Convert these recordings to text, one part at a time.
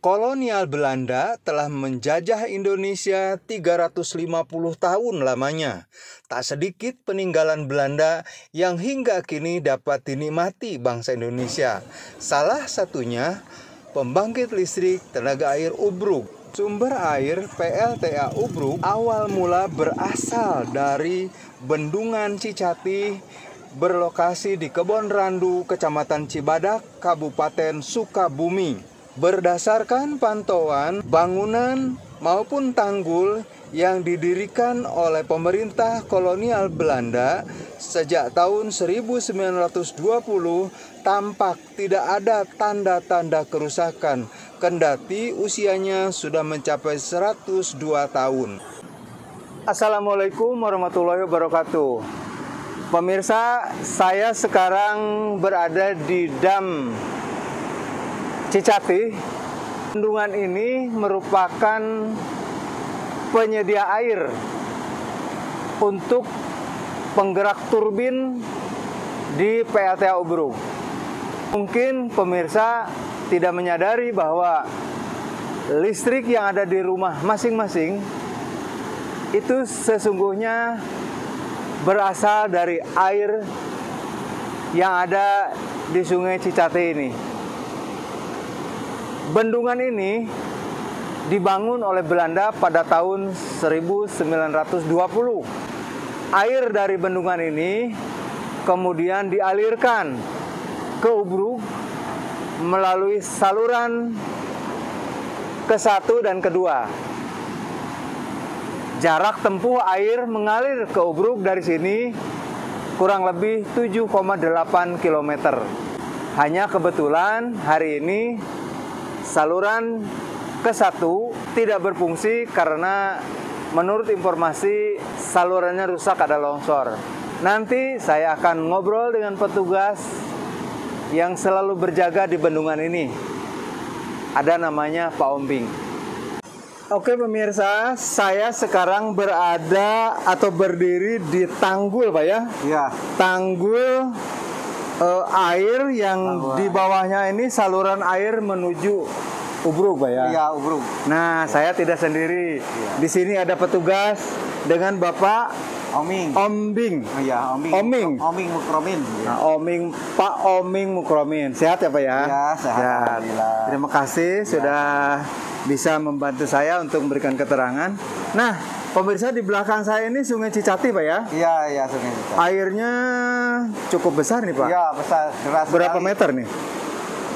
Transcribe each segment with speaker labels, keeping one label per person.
Speaker 1: Kolonial Belanda telah menjajah Indonesia 350 tahun lamanya. Tak sedikit peninggalan Belanda yang hingga kini dapat dinikmati bangsa Indonesia. Salah satunya pembangkit listrik tenaga air Ubruk. Sumber air PLTA Ubruk awal mula berasal dari Bendungan Cicati, berlokasi di Kebon Randu, Kecamatan Cibadak, Kabupaten Sukabumi. Berdasarkan pantauan bangunan maupun tanggul yang didirikan oleh pemerintah kolonial Belanda sejak tahun 1920, tampak tidak ada tanda-tanda kerusakan, kendati usianya sudah mencapai 102 tahun. Assalamualaikum warahmatullahi wabarakatuh. Pemirsa, saya sekarang berada di Dam Cicati. Bendungan ini merupakan penyedia air untuk penggerak turbin di PLTA Ubruk. Mungkin pemirsa tidak menyadari bahwa listrik yang ada di rumah masing-masing itu sesungguhnya berasal dari air yang ada di Sungai Cicati ini. Bendungan ini dibangun oleh Belanda pada tahun 1920. Air dari bendungan ini kemudian dialirkan ke Ubruk melalui saluran ke-1 dan ke-2. Jarak tempuh air mengalir ke Ubruk dari sini kurang lebih 7,8 km. Hanya kebetulan hari ini saluran ke-1 tidak berfungsi karena menurut informasi salurannya rusak, ada longsor. Nanti saya akan ngobrol dengan petugas yang selalu berjaga di bendungan ini. Ada namanya Pak Ombing. Oke pemirsa, saya sekarang berada atau berdiri di tanggul Pak ya? Iya. Tanggul air yang di bawahnya ini saluran air menuju Ubruk, Pak ya? Iya, Ubruk. Nah, saya tidak sendiri. Ya. Di sini ada petugas dengan Bapak Oming. Ombing. Iya, Oming. Oming. Oming Mukromin. Nah, Oming, Pak Oming Mukromin. Sehat ya, Pak ya? Iya, sehat. Alhamdulillah. Terima kasih sudah bisa membantu saya untuk memberikan keterangan. Nah, pemirsa, di belakang saya ini Sungai Cicati, Pak ya? Iya, iya, Sungai Cicati. Airnya cukup besar nih, Pak. Iya, besar. Deras. Berapa meter nih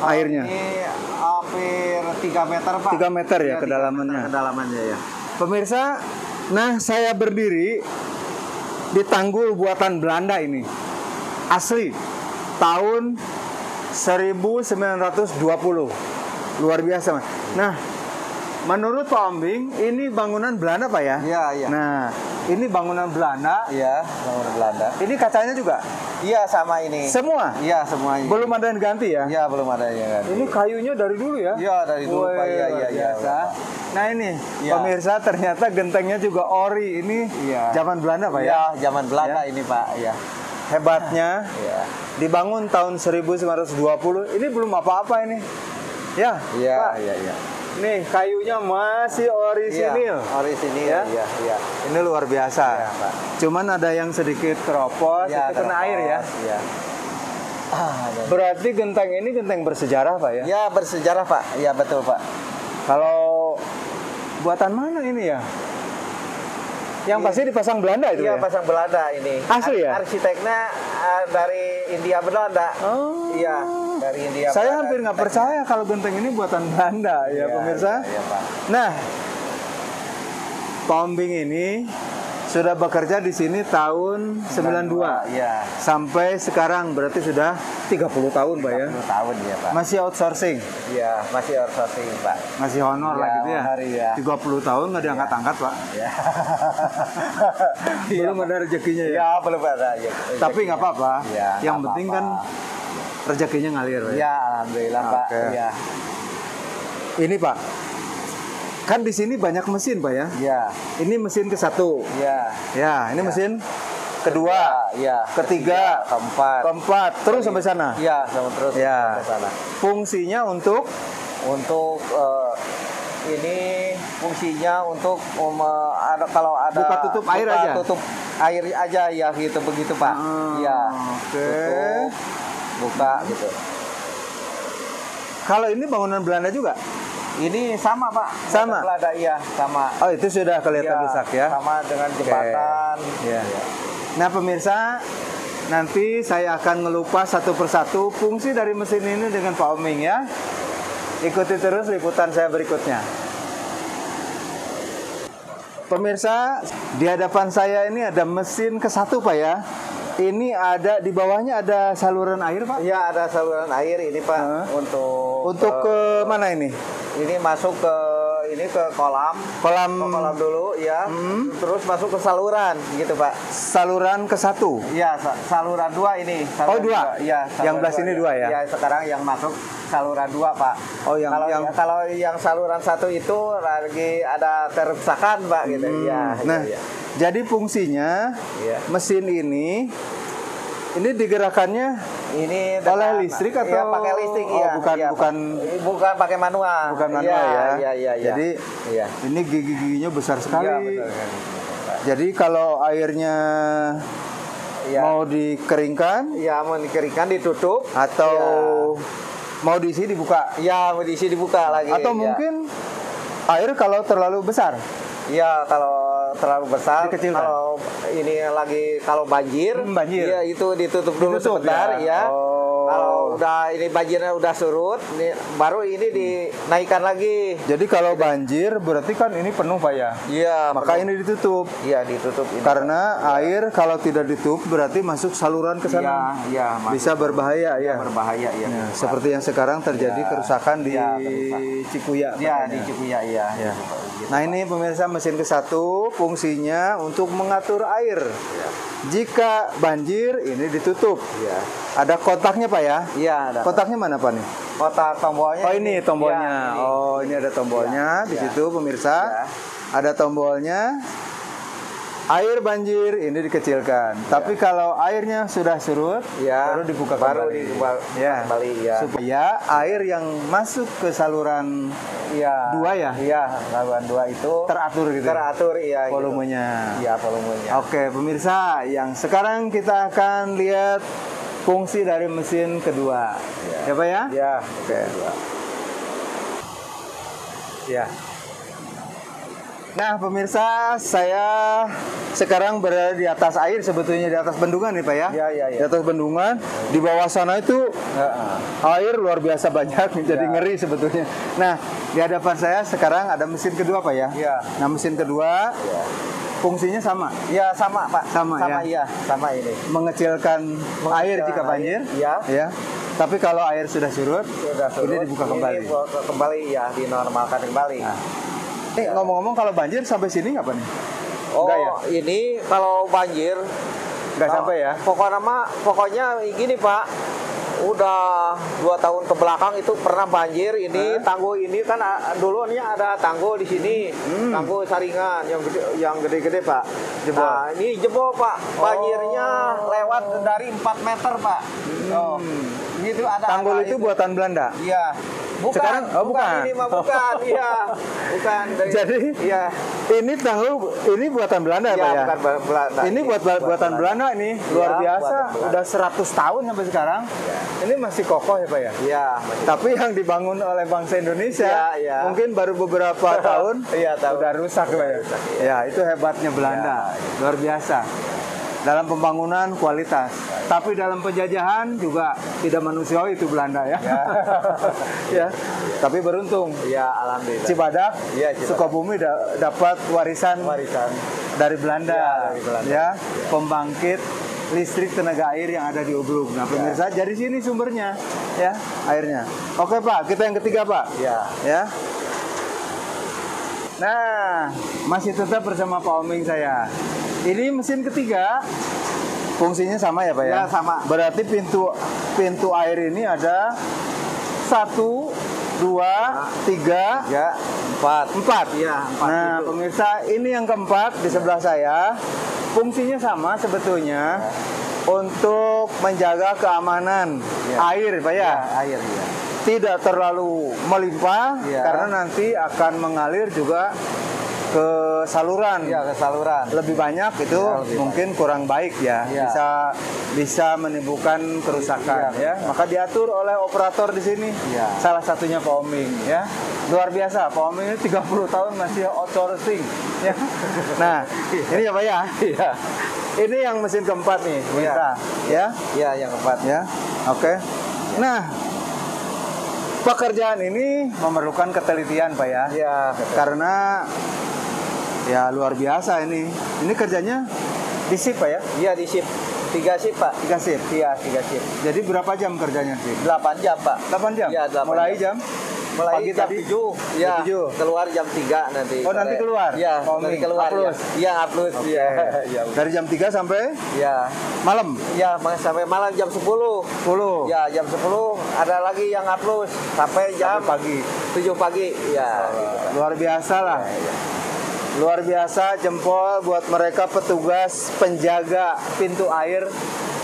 Speaker 1: airnya? Ini hampir 3 meter, Pak. 3 meter ya, kedalamannya. Kedalamannya ya. Pemirsa, nah saya berdiri di tanggul buatan Belanda ini. Asli. Tahun 1920. Luar biasa, Mas. Nah, menurut Pak Ombing, ini bangunan Belanda, Pak ya? Iya, iya. Nah, ini bangunan Belanda. Iya, bangunan Belanda. Ini kacanya juga? Iya, sama ini. Semua? Iya, semua ini. Belum ada yang ganti ya? Iya, belum ada yang ganti. Ini kayunya dari dulu ya? Iya, dari dulu, Pak. Iya, iya, iya. Nah, ini, ya. Pemirsa, ternyata gentengnya juga ori. Ini zaman Belanda, Pak ya? Iya, zaman Belanda ya? Ini, Pak. Iya. Hebatnya, dibangun tahun 1920. Ini belum apa-apa ini. Ya, iya, Pak. Iya, iya. Nih, kayunya masih orisinil. Iya, orisinil ya. Iya, iya. Ini luar biasa. Iya, Pak. Cuman ada yang sedikit keropos, ya, itu kena air ya. Iya. Berarti genteng ini genteng bersejarah, Pak ya? Ya, bersejarah, Pak. Ya, betul, Pak. Kalau buatan mana ini ya? Yang pasti dipasang Belanda itu ya? Iya, pasang Belanda ini. Asli ya? Arsiteknya dari India Belanda. Oh. Iya, dari India. Saya hampir nggak percaya kalau genteng ini buatan Belanda, ya pemirsa. Iya, Pak. Nah, Pak Ombing ini sudah bekerja di sini tahun 92. Iya. Sampai sekarang berarti sudah 30 tahun, Pak ya? 30 tahun ya, Pak. Masih outsourcing? Iya, masih outsourcing, Pak. Masih honor lah gitu ya? Ya. 30 tahun nggak diangkat-angkat, Pak? Iya. Belum ada rezekinya ya? Iya, belum ada. Tapi nggak apa-apa. Ya, yang penting kan rezekinya ngalir, Pak. Iya, alhamdulillah, Pak. Iya. Ini, Pak. Kan di sini banyak mesin, Pak ya? Iya. Ini mesin ke-1. Iya. Ya, ini mesin kedua, ketiga, keempat, terus sampai sana. Iya, sampai terus sampai sana. Fungsinya untuk
Speaker 2: Untuk ini fungsinya untuk kalau ada
Speaker 1: buka tutup air aja.
Speaker 2: Tutup air aja ya gitu begitu Pak. Iya.
Speaker 1: Oke.
Speaker 2: Tutup, buka gitu.
Speaker 1: Kalau ini bangunan Belanda juga?
Speaker 2: Ini sama Pak.
Speaker 1: Sama?
Speaker 2: Belanda iya sama.
Speaker 1: Oh itu sudah kelihatan rusak ya?
Speaker 2: Sama dengan jembatan.
Speaker 1: Ya. Nah pemirsa, nanti saya akan ngelupas satu persatu fungsi dari mesin ini dengan Pak Oming ya. Ikuti terus liputan saya berikutnya. Pemirsa, di hadapan saya ini ada mesin ke-1 Pak ya. Ini ada di bawahnya ada saluran air Pak?
Speaker 2: Iya ada saluran air ini Pak.
Speaker 1: Untuk ke mana ini?
Speaker 2: Ini masuk ke kolam. Kolam dulu ya. Terus masuk ke saluran gitu Pak.
Speaker 1: Saluran ke-1?
Speaker 2: Iya, saluran 2 ini. Saluran
Speaker 1: 2?
Speaker 2: Iya.
Speaker 1: Yang belah sini 2 ya?
Speaker 2: Iya, sekarang yang masuk saluran 2 Pak.
Speaker 1: Oh
Speaker 2: kalau yang saluran 1 itu lagi ada kerusakan Pak gitu. Iya.
Speaker 1: Nah,
Speaker 2: iya.
Speaker 1: Jadi fungsinya mesin ini digerakannya
Speaker 2: ini
Speaker 1: oleh listrik atau
Speaker 2: pakai listrik bukan pakai manual.
Speaker 1: Bukan manual ya.
Speaker 2: Iya.
Speaker 1: Jadi ini gigi-giginya besar sekali.
Speaker 2: Iya, betul.
Speaker 1: Jadi kalau airnya mau dikeringkan,
Speaker 2: mau dikeringkan ditutup
Speaker 1: atau mau diisi dibuka.
Speaker 2: Iya, mau diisi dibuka lagi.
Speaker 1: Atau mungkin air kalau terlalu besar.
Speaker 2: Iya, kalau terlalu besar.
Speaker 1: Dikecilkan.
Speaker 2: Kalau banjir, ya itu ditutup dulu sebentar ya. Kalau ini banjirnya udah surut, baru ini dinaikkan lagi.
Speaker 1: Jadi kalau banjir berarti kan ini penuh Pak ya?
Speaker 2: Iya.
Speaker 1: Maka ini ditutup.
Speaker 2: Iya ditutup.
Speaker 1: Karena air kalau tidak ditutup berarti masuk saluran ke sana.
Speaker 2: Iya.
Speaker 1: Bisa berbahaya ya.
Speaker 2: Berbahaya ya.
Speaker 1: Seperti yang sekarang terjadi kerusakan di Cikuya.
Speaker 2: Iya di Cikuya iya.
Speaker 1: Nah ini pemirsa mesin ke-1 fungsinya untuk mengatur air. Jika banjir ini ditutup.
Speaker 2: Iya.
Speaker 1: Ada kotaknya Pak ya?
Speaker 2: Iya ada.
Speaker 1: Kotaknya mana Pak nih?
Speaker 2: Kotak tombolnya.
Speaker 1: Oh ini tombolnya. Ini ada tombolnya di situ pemirsa. Ada tombolnya. Air banjir ini dikecilkan. Tapi kalau airnya sudah surut, baru dibuka kembali. Supaya air yang masuk ke saluran 2 ya?
Speaker 2: Iya, saluran 2 itu
Speaker 1: teratur gitu.
Speaker 2: Teratur
Speaker 1: volumenya.
Speaker 2: Iya, volumenya.
Speaker 1: Oke, pemirsa, yang sekarang kita akan lihat fungsi dari mesin kedua. Ya Pak ya?
Speaker 2: Iya.
Speaker 1: Oke. Ya. Nah pemirsa, saya sekarang berada di atas air, sebetulnya di atas bendungan nih Pak ya?
Speaker 2: Iya.
Speaker 1: Di atas bendungan, di bawah sana itu air luar biasa banyak, jadi ngeri sebetulnya. Nah, di hadapan saya sekarang ada mesin kedua Pak ya?
Speaker 2: Iya.
Speaker 1: Nah mesin kedua, fungsinya sama?
Speaker 2: Iya sama Pak.
Speaker 1: Sama ya?
Speaker 2: Iya, sama ini.
Speaker 1: Mengecilkan air jika banjir?
Speaker 2: Iya.
Speaker 1: Tapi kalau air sudah surut, ini dibuka kembali?
Speaker 2: Kembali ya, dinormalkan kembali.
Speaker 1: Ngomong-ngomong kalau banjir sampai sini nggak Pak nih?
Speaker 2: Enggak ya? Ini kalau banjir
Speaker 1: nggak sampai ya?
Speaker 2: Pokoknya gini Pak, udah 2 tahun ke belakang itu pernah banjir. Ini tanggul ini kan dulunya ada tanggul di sini, tanggul saringan yang gede-gede Pak.
Speaker 1: Jebol.
Speaker 2: Nah ini jebol Pak, banjirnya lewat dari 4 meter Pak. Itu ada
Speaker 1: tanggul itu buatan Belanda?
Speaker 2: Iya. Bukan,
Speaker 1: sekarang bukan.
Speaker 2: Ini mah bukan, iya. Bukan.
Speaker 1: Jadi, ini tanggul ini buatan Belanda Pak ya?
Speaker 2: Bukan Belanda.
Speaker 1: Ini buatan Belanda ini, luar biasa. Udah 100 tahun sampai sekarang. Ini masih kokoh ya Pak ya?
Speaker 2: Iya.
Speaker 1: Tapi yang dibangun oleh bangsa Indonesia, mungkin baru beberapa tahun, udah rusak Pak ya? Ya, itu hebatnya Belanda, luar biasa. Dalam pembangunan kualitas, tapi dalam penjajahan juga tidak manusiawi itu Belanda ya. Ya, tapi beruntung.
Speaker 2: Ya, alhamdulillah.
Speaker 1: Cibadak, Sukabumi dapat warisan dari Belanda. Ya, pembangkit listrik tenaga air yang ada di Ubruk. Nah, pemirsa, dari sini sumbernya, ya, airnya. Oke Pak, kita yang ketiga Pak. Ya. Nah, masih tetap bersama Pak Oming saya. Ini mesin ketiga, fungsinya sama ya Pak ya?
Speaker 2: Ya sama.
Speaker 1: Berarti pintu air ini ada 1, 2, 3, 4.
Speaker 2: Iya, 4.
Speaker 1: Nah pemirsa, ini yang keempat di sebelah saya. Fungsinya sama sebetulnya, untuk menjaga keamanan air Pak ya?
Speaker 2: Air ya.
Speaker 1: tidak terlalu melimpah
Speaker 2: Iya.
Speaker 1: karena nanti akan mengalir juga ke saluran.
Speaker 2: Iya, ke saluran.
Speaker 1: Lebih banyak itu
Speaker 2: Iya, lebih
Speaker 1: mungkin kurang baik ya.
Speaker 2: Iya.
Speaker 1: Bisa menimbulkan kerusakan
Speaker 2: Iya,
Speaker 1: ya. Maka diatur oleh operator di sini.
Speaker 2: Iya.
Speaker 1: Salah satunya Pak Oming ya. Luar biasa, Pak Oming ini 30 tahun masih outsourcing ya. Nah, ini ya Pak ya.
Speaker 2: Iya.
Speaker 1: Ini yang mesin keempat nih, pemirsa. Ya.
Speaker 2: Iya, yang keempat.
Speaker 1: Ya. Oke. Nah, pekerjaan ini memerlukan ketelitian Pak ya.
Speaker 2: Iya,
Speaker 1: Karena ya luar biasa ini. Ini kerjanya di shift Pak ya?
Speaker 2: iya di shift. 3 shift, Pak.
Speaker 1: 3 shift.
Speaker 2: Iya, 3 shift.
Speaker 1: Jadi berapa jam kerjanya sih?
Speaker 2: 8 jam, Pak.
Speaker 1: 8 jam?
Speaker 2: Iya, 8
Speaker 1: Mulai jam?
Speaker 2: Mulai
Speaker 1: Pagi
Speaker 2: jam
Speaker 1: tadi?
Speaker 2: 7. Iya.
Speaker 1: Jam 7.
Speaker 2: Keluar jam 3 nanti.
Speaker 1: Oh, nanti keluar?
Speaker 2: Iya,
Speaker 1: Oh,
Speaker 2: nanti keluar.
Speaker 1: upload?
Speaker 2: Iya, upload.
Speaker 1: Oke.
Speaker 2: Iya. Iya.
Speaker 1: Dari jam 3 sampai
Speaker 2: Iya.
Speaker 1: malam?
Speaker 2: Iya, sampai malam jam 10.
Speaker 1: 10.
Speaker 2: Ya, jam 10 ada lagi yang upload sampai jam
Speaker 1: Sampai pagi.
Speaker 2: 7 pagi. Iya. gitu, Pak.
Speaker 1: Luar biasa lah.
Speaker 2: Iya.
Speaker 1: Luar biasa, jempol buat mereka petugas penjaga pintu air.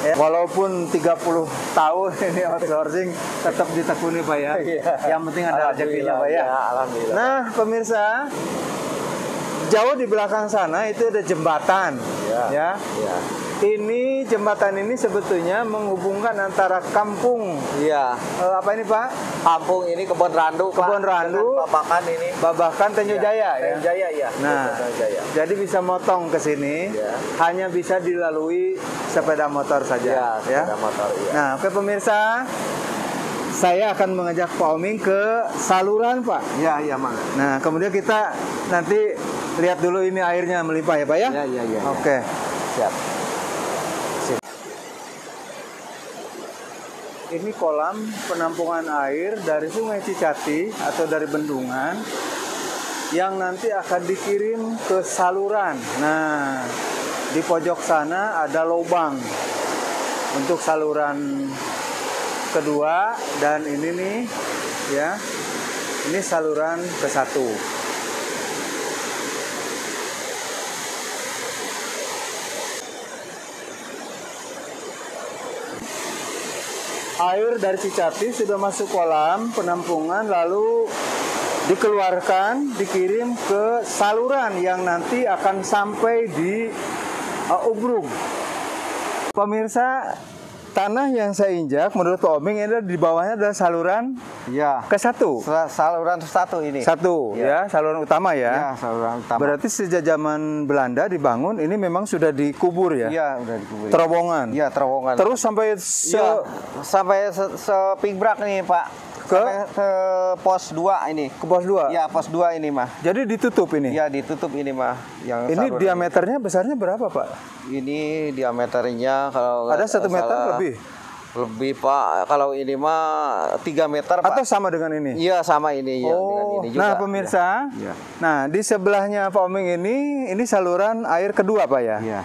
Speaker 1: Ya, walaupun 30 tahun ini outsourcing tetap ditekuni Pak ya.
Speaker 2: Iya.
Speaker 1: Yang penting ada rezekinya Pak ya.
Speaker 2: Alhamdulillah.
Speaker 1: Nah, pemirsa, jauh di belakang sana itu ada jembatan.
Speaker 2: Iya.
Speaker 1: Ya.
Speaker 2: Iya.
Speaker 1: Ini jembatan ini sebetulnya menghubungkan antara kampung
Speaker 2: Iya.
Speaker 1: apa ini Pak?
Speaker 2: Kampung ini Kebon Randu, Pak.
Speaker 1: Kebon Randu.
Speaker 2: Dengan Babakan ini.
Speaker 1: Babakan Tanjung Jaya ya.
Speaker 2: Tanjung Jaya, ya.
Speaker 1: Nah,
Speaker 2: Tanjung Jaya.
Speaker 1: jadi bisa motong ke sini,
Speaker 2: Iya.
Speaker 1: hanya bisa dilalui sepeda motor saja.
Speaker 2: Iya,
Speaker 1: ya.
Speaker 2: sepeda motor, iya.
Speaker 1: Nah, oke pemirsa, saya akan mengajak Pak Oming ke saluran Pak.
Speaker 2: Iya, iya, Mang.
Speaker 1: Nah, kemudian kita nanti lihat dulu ini airnya melimpah ya Pak ya.
Speaker 2: Iya, iya, iya.
Speaker 1: Oke.
Speaker 2: Siap.
Speaker 1: Ini kolam penampungan air dari Sungai Cicati atau dari bendungan yang nanti akan dikirim ke saluran. Nah, di pojok sana ada lubang untuk saluran kedua dan ini nih ya. Ini saluran ke-1. Air dari Cicati sudah masuk kolam penampungan lalu dikeluarkan, dikirim ke saluran yang nanti akan sampai di Ubrug. Pemirsa, tanah yang saya injak menurut Pak Oming ini di bawahnya adalah saluran
Speaker 2: Iya.
Speaker 1: ke-1.
Speaker 2: Saluran 1 ini.
Speaker 1: 1 ya, saluran utama ya.
Speaker 2: Iya, saluran utama.
Speaker 1: Berarti sejak zaman Belanda dibangun ini memang sudah dikubur ya.
Speaker 2: Iya, udah dikubur.
Speaker 1: Terowongan.
Speaker 2: Iya, terowongan.
Speaker 1: Terus sampai
Speaker 2: Iya, sampai sepingbrak nih, Pak.
Speaker 1: Ke?
Speaker 2: Sampai ke pos 2 ini.
Speaker 1: ke pos 2.
Speaker 2: Iya, pos 2 ini, mah.
Speaker 1: Jadi ditutup ini.
Speaker 2: Iya, ditutup ini, mah. Yang
Speaker 1: Ini
Speaker 2: saluran
Speaker 1: diameternya besarnya berapa, Pak?
Speaker 2: ini diameternya kalau
Speaker 1: Ada
Speaker 2: nggak
Speaker 1: 1 meter
Speaker 2: salah,
Speaker 1: lebih?
Speaker 2: Lebih, Pak. Kalau ini mah 3 meter, Pak.
Speaker 1: Atau sama dengan ini?
Speaker 2: Iya, sama ini ya, dengan
Speaker 1: Oh,
Speaker 2: ini juga.
Speaker 1: nah pemirsa,
Speaker 2: Iya.
Speaker 1: nah di sebelahnya Pak Oming ini saluran air kedua Pak ya?
Speaker 2: Iya.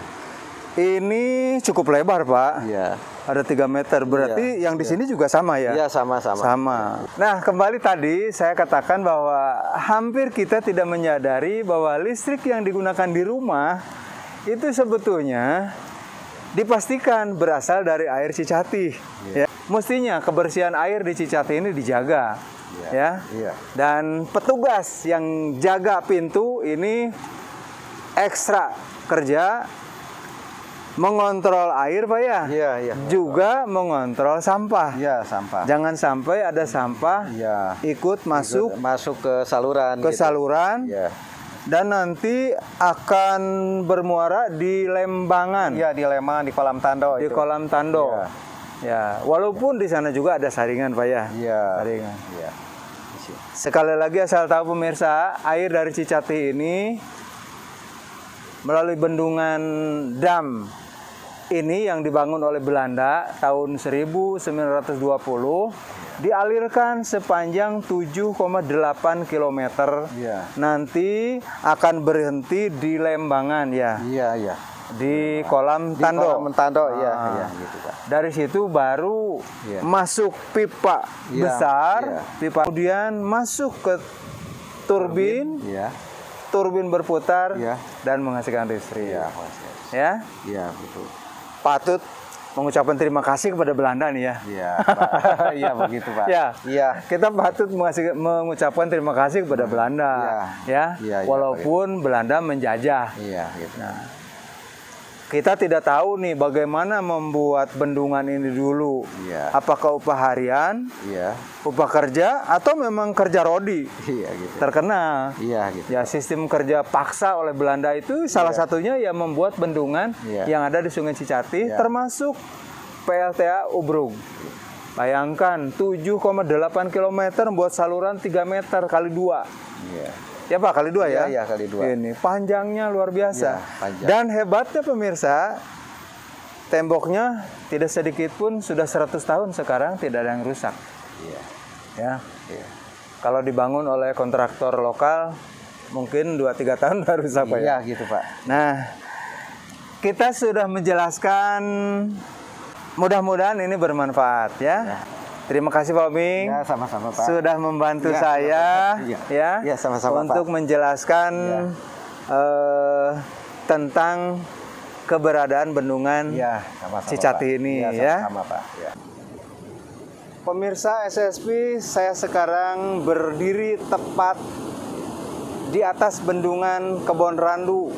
Speaker 1: Ini cukup lebar Pak,
Speaker 2: Iya.
Speaker 1: ada 3 meter, berarti yang di sini juga sama ya?
Speaker 2: Iya, sama-sama.
Speaker 1: Sama. Nah kembali tadi saya katakan bahwa hampir kita tidak menyadari bahwa listrik yang digunakan di rumah itu sebetulnya dipastikan berasal dari air Cicati. Ya. Mestinya kebersihan air di Cicati ini dijaga. Ya.
Speaker 2: Iya.
Speaker 1: Dan petugas yang jaga pintu ini ekstra kerja mengontrol air Pak ya.
Speaker 2: Iya, iya.
Speaker 1: Juga mengontrol sampah.
Speaker 2: Iya, sampah.
Speaker 1: Jangan sampai ada sampah
Speaker 2: Iya.
Speaker 1: ikut masuk
Speaker 2: Masuk ke saluran.
Speaker 1: ke
Speaker 2: gitu.
Speaker 1: saluran
Speaker 2: Iya.
Speaker 1: dan nanti akan bermuara di lembangan,
Speaker 2: Iya, di Lemangan, di kolam Tando.
Speaker 1: di
Speaker 2: itu.
Speaker 1: kolam Tando.
Speaker 2: Iya.
Speaker 1: Ya, walaupun di sana juga ada saringan Pak ya.
Speaker 2: Iya.
Speaker 1: Saringan.
Speaker 2: Iya.
Speaker 1: Sekali lagi asal tahu pemirsa, air dari Cicati ini melalui bendungan dam ini yang dibangun oleh Belanda tahun 1920 dialirkan sepanjang 7,8 km.
Speaker 2: Iya.
Speaker 1: Nanti akan berhenti di Lembangan ya,
Speaker 2: Iya, iya.
Speaker 1: di kolam
Speaker 2: Di
Speaker 1: Tando.
Speaker 2: kolam Tando, iya,
Speaker 1: Ah.
Speaker 2: iya, gitu, Pak.
Speaker 1: Dari situ baru
Speaker 2: Iya.
Speaker 1: masuk pipa
Speaker 2: Iya,
Speaker 1: besar,
Speaker 2: iya.
Speaker 1: pipa kemudian masuk ke turbin,
Speaker 2: Iya.
Speaker 1: turbin berputar
Speaker 2: Iya.
Speaker 1: dan menghasilkan listrik.
Speaker 2: Iya, Mas.
Speaker 1: Ya,
Speaker 2: Iya, betul.
Speaker 1: patut mengucapkan terima kasih kepada Belanda nih ya.
Speaker 2: Iya, Pak. Iya begitu, Pak.
Speaker 1: Ya,
Speaker 2: Iya.
Speaker 1: kita patut mengucapkan terima kasih kepada Belanda, ya.
Speaker 2: Iya,
Speaker 1: Walaupun Belanda menjajah.
Speaker 2: Iya, gitu.
Speaker 1: Nah, kita tidak tahu nih bagaimana membuat bendungan ini dulu.
Speaker 2: Iya.
Speaker 1: Apakah upah harian,
Speaker 2: Iya.
Speaker 1: upah kerja, atau memang kerja rodi?
Speaker 2: Iya, gitu.
Speaker 1: Terkena.
Speaker 2: Iya, gitu.
Speaker 1: Ya, sistem kerja paksa oleh Belanda itu salah satunya ya membuat bendungan yang ada di Sungai Cicati, termasuk PLTA Ubrug. Bayangkan 7,8 km buat saluran 3 meter kali 2.
Speaker 2: Iya.
Speaker 1: Ya Pak, kali 2 ya?
Speaker 2: Iya, kali 2.
Speaker 1: Ini panjangnya luar biasa.
Speaker 2: Iya, panjang.
Speaker 1: Dan hebatnya pemirsa, temboknya tidak sedikit pun sudah 100 tahun sekarang tidak ada yang rusak.
Speaker 2: Iya.
Speaker 1: Ya.
Speaker 2: Iya.
Speaker 1: Kalau dibangun oleh kontraktor lokal mungkin 2-3 tahun baru rusak Pak.
Speaker 2: Iya, gitu, Pak.
Speaker 1: Nah, kita sudah menjelaskan, mudah-mudahan ini bermanfaat ya. Terima kasih Pak Oming.
Speaker 2: Ya, sama-sama, Pak.
Speaker 1: Sudah membantu
Speaker 2: Ya,
Speaker 1: saya
Speaker 2: sama-sama. Ya, sama-sama,
Speaker 1: untuk
Speaker 2: Pak.
Speaker 1: menjelaskan tentang keberadaan bendungan
Speaker 2: sama-sama,
Speaker 1: Cicati
Speaker 2: Pak.
Speaker 1: ini
Speaker 2: Ya,
Speaker 1: ya.
Speaker 2: sama-sama, Pak. Ya.
Speaker 1: Pemirsa SSP, saya sekarang berdiri tepat di atas bendungan Kebon Randu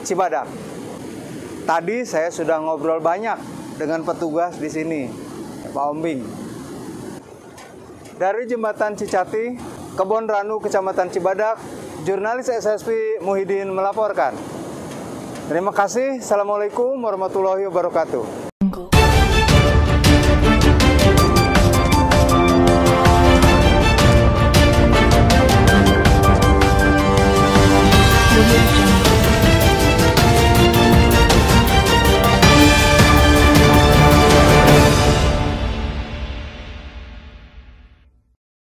Speaker 1: Cibadak. Tadi saya sudah ngobrol banyak dengan petugas di sini, Pak Ombing. Dari Jembatan Cicati, Kebon Randu, Kecamatan Cibadak, jurnalis SSP Muhyiddin melaporkan. Terima kasih. Assalamualaikum warahmatullahi wabarakatuh.